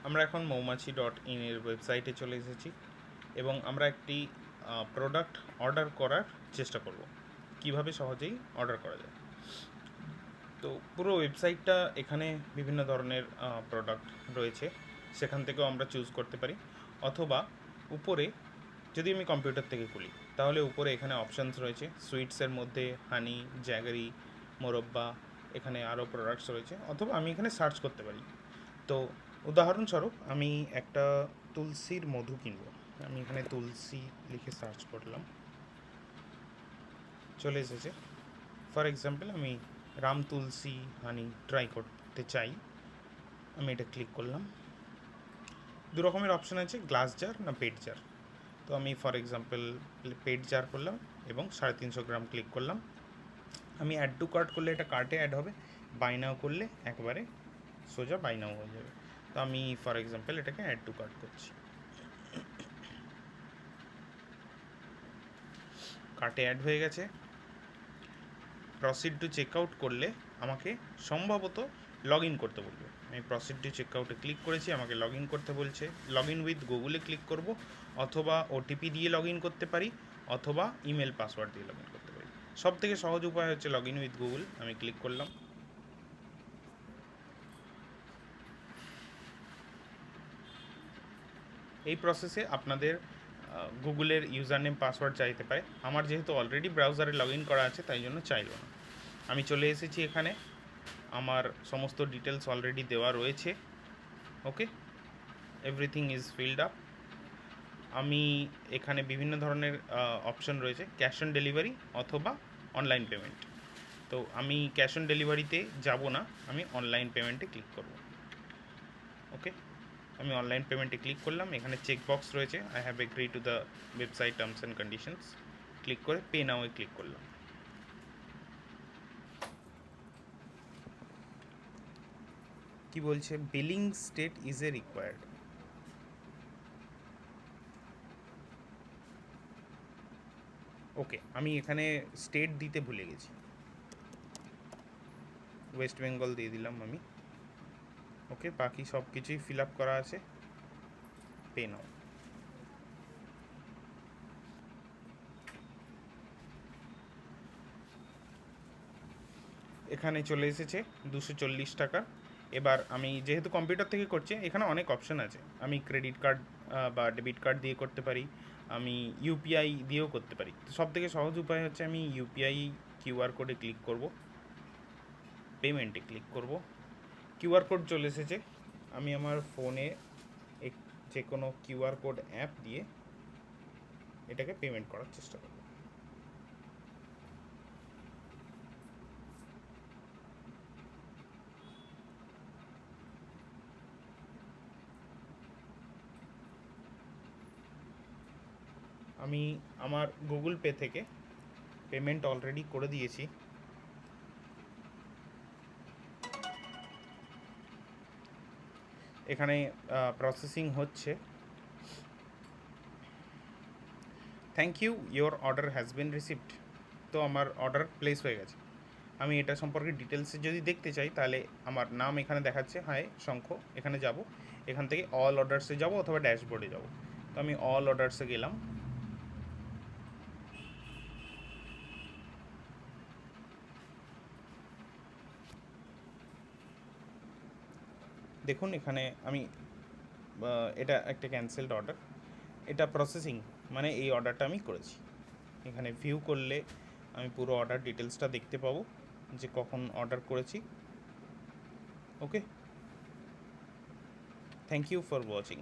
আমরা এখন মৌমাছি.in এর ওয়েবসাইটে চলে এসেছি এবং আমরা একটি প্রোডাক্ট অর্ডার করার চেষ্টা করব, কিভাবে সহজেই অর্ডার করা যায়। তো পুরো ওয়েবসাইটটা, এখানে বিভিন্ন ধরনের প্রোডাক্ট রয়েছে, সেখান থেকেও আমরা চুজ করতে পারি। অথবা উপরে, যদি আমি কম্পিউটার থেকে খুলি, তাহলে উপরে এখানে অপশানস রয়েছে। সুইটসের মধ্যে হানি, জ্যাগারি, মোরব্বা, এখানে আরও প্রোডাক্টস রয়েছে। অথবা আমি এখানে সার্চ করতে পারি। তো উদাহরণস্বরূপ আমি একটা তুলসীর মধু কিনব। আমি এখানে তুলসী লিখে সার্চ করলাম, চলে এসেছে। ফর এক্সাম্পল আমি রাম তুলসী হানি ট্রাই করতে চাই, আমি এটা ক্লিক করলাম। দু রকমের অপশান আছে, গ্লাস জার না পেট জার। তো আমি ফর এক্সাম্পল পেট জার করলাম এবং 350 গ্রাম ক্লিক করলাম। আমি অ্যাড টু কার্ট করলে এটা কার্টে অ্যাড হবে, বাই নাও করলে একবারে সোজা বাই নাও হয়ে যাবে। তো আমি ফর এক্সাম্পল এটাকে অ্যাড টু কার্ট করছি। কার্টে অ্যাড হয়ে গেছে। প্রসিড টু চেক আউট করলে আমাকে সম্ভবত লগ ইন করতে বলবে। আমি প্রসিড টু চেক আউটে ক্লিক করেছি, আমাকে লগ ইন করতে বলছে। লগ ইন উইথ গুগলে ক্লিক করব, অথবা ওটিপি দিয়ে লগ ইন করতে পারি, অথবা ইমেল পাসওয়ার্ড দিয়ে লগ ইন করতে পারি। সব থেকে সহজ উপায় হচ্ছে লগ ইন উইথ গুগল। আমি ক্লিক করলাম। এই প্রসেসে আপনাদের গুগলের ইউজার নেম পাসওয়ার্ড চাইতে পারে। আমার যেহেতু অলরেডি ব্রাউজারে লগ ইন করা আছে, তাই জন্য চাইল না। আমি চলে এসেছি এখানে, আমার সমস্ত ডিটেলস অলরেডি দেওয়া রয়েছে। ওকে, এভরিথিং ইজ ফিল্ড আপ। আমি এখানে বিভিন্ন ধরনের অপশন রয়েছে, ক্যাশ অন ডেলিভারি অথবা অনলাইন পেমেন্ট। তো আমি ক্যাশ অন ডেলিভারিতে যাব না, আমি অনলাইন পেমেন্টে ক্লিক করব। ওকে, আমি অনলাইন পেমেন্টে ক্লিক করলাম। এখানে চেক বক্স রয়েছে, I have agree to the website terms and conditions. Click করে পে নাও-এ ক্লিক করলাম। কি বলছে, billing state is a required. Okay, আমি এখানে স্টেট দিতে ভুলে গেছি, ওয়েস্ট বেঙ্গল দিয়ে দিলাম আমি। ওকে, বাকি সব কিছুই ফিল আপ করা আছে। পে নাও। এখানে চলে এসেছে 240 টাকা। এবার আমি যেহেতু কম্পিউটার থেকে করছি, এখানে অনেক অপশান আছে। আমি ক্রেডিট কার্ড বা ডেবিট কার্ড দিয়ে করতে পারি, আমি ইউপিআই দিয়েও করতে পারি। সব থেকে সহজ উপায় হচ্ছে আমি ইউপিআই কিউআর কোডে ক্লিক করব, পেমেন্টে ক্লিক করব। কিউআর কোড চলে এসেছে। আমি আমার ফোনে যে কোনো কিউআর কোড অ্যাপ দিয়ে এটাকে পেমেন্ট করার চেষ্টা করব। আমি আমার গুগল পে থেকে পেমেন্ট অলরেডি করে দিয়েছি। এখানে প্রসেসিং হচ্ছে। Thank you, your order has been received. তো আমার অর্ডার প্লেস হয়ে গেছে। আমি এটা সম্পর্কে ডিটেলসে যদি দেখতে চাই, তাহলে আমার নাম এখানে দেখাচ্ছে, হাই শঙ্খ। এখানে যাব, এখান থেকে অল অর্ডারসে যাব অথবা ড্যাশবোর্ডে যাব। তো আমি অল অর্ডারসে গেলাম। দেখুন এখানে আমি এটা একটা ক্যান্সেলড অর্ডার, এটা প্রসেসিং, মানে এই অর্ডারটা আমি করেছি। এখানে ভিউ করলে আমি পুরো অর্ডার ডিটেলসটা দেখতে পাবো, যে কখন অর্ডার করেছি। ওকে, থ্যাংক ইউ ফর ওয়াচিং।